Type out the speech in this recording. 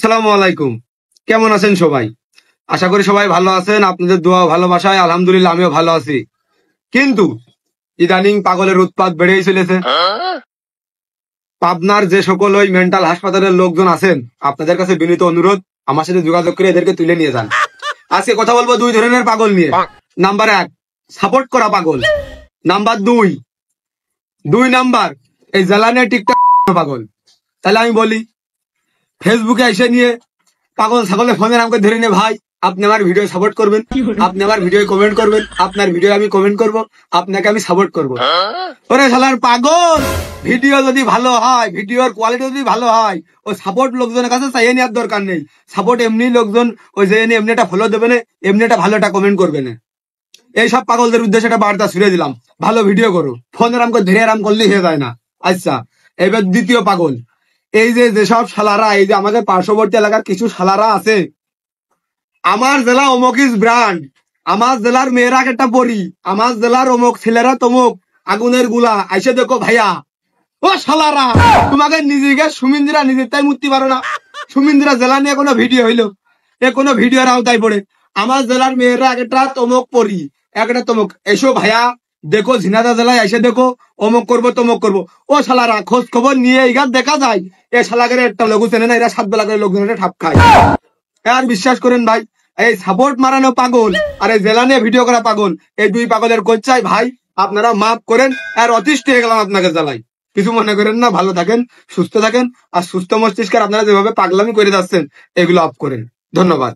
আসসালামু আলাইকুম। কেমন আছেন সবাই? আশা করি সবাই ভালো আছেন। আপনাদের দোয়া ভালোবাসায় আলহামদুলিল্লাহ আমিও ভালো আছি। কিন্তু ইদানিং পাগলের উৎপাত বেড়েই চলেছে। পাবনার যে সকল ওই মেন্টাল হাসপাতালের লোকজন আছেন, আপনাদের কাছে বিনীত অনুরোধ, আমার সাথে যোগাযোগ করে এদেরকে তুলে নিয়ে যান। আজকে কথা বলবো দুই ধরনের পাগল নিয়ে। নাম্বার 1, সাপোর্ট করা পাগল। নাম্বার 2, দুই নাম্বার এই জ্বালানিয়া টিকটক পাগল। তাহলে আমি বলি, ফেসবুকে এসে নিয়ে পাগল ছাগলে ফোনে আমাকে ধরে নিয়ে, ভাই আপনি আমার ভিডিও সাপোর্ট করবেন, আপনি আমার ভিডিও কমেন্ট করবেন, আপনার ভিডিও আমি কমেন্ট করব, আপনাকে আমি সাপোর্ট করব। ওরে শালার পাগল, ভিডিও যদি ভালো হয়, ভিডিওর কোয়ালিটি যদি ভালো হয়, ও সাপোর্ট লোকজনের কাছে চাইয়ে নেওয়ার দরকার নেই। সাপোর্ট এমনি লোকজন ওই যে এমনি একটা ফলো দেবে না, এমনি একটা ভালো একটা কমেন্ট করবে না। এইসব পাগলদের উদ্দেশ্যে একটা বার্তা ছুড়ে দিলাম, ভালো ভিডিও করো, ফোনের আমাকে ধরে আরাম করলেই হয়ে যায় না। আচ্ছা, এবার দ্বিতীয় পাগল, এই যে যেসব শালারা, এই যে আমাদের পার্শ্ববর্তী এলাকার কিছু শালারা আছে, আমার জেলা অমুক ইজ ব্র্যান্ড, আমার জেলার মেয়েরা একটা পরি, আমার জেলার অমুক ছেলেরা তমুক, আগুনের গুলা আইসে দেখো ভাইয়া। ও শালারা, তোমাকে নিজেকে সুমিন্দিরা নিজের তাই মুক্তি পারো না। সুমিন্দিরা জেলা নিয়ে কোনো ভিডিও হইলো, এ কোনো ভিডিওর আওতায় পড়ে আমার জেলার মেয়েরা একটা তমুক পরি, একটা তমুক, এসো ভাইয়া দেখো ঝিনাদা জেলায় এসে দেখো, অমুক করবো তমুক করবো। ও শালারা, খোঁজ খবর নিয়ে এইগার দেখা যায় এ শালাগের একটা লঘু চেনে না, এরা 7 বেলা করে লোকজনের ঠাপ খায়। আর বিশ্বাস করেন ভাই, এই সাপোর্ট মারানো পাগল আর এই জেলা নিয়ে ভিডিও করা পাগল, এই দুই পাগলের কোচ্চাই ভাই আপনারা মাফ করেন। আর অতিষ্ঠ হয়ে গেলাম আপনাকে জ্বালাই, কিছু মনে করেন না। ভালো থাকেন, সুস্থ থাকেন, আর সুস্থ মস্তিষ্কের আপনারা যেভাবে পাগলামি করে যাচ্ছেন এগুলো অফ করেন। ধন্যবাদ।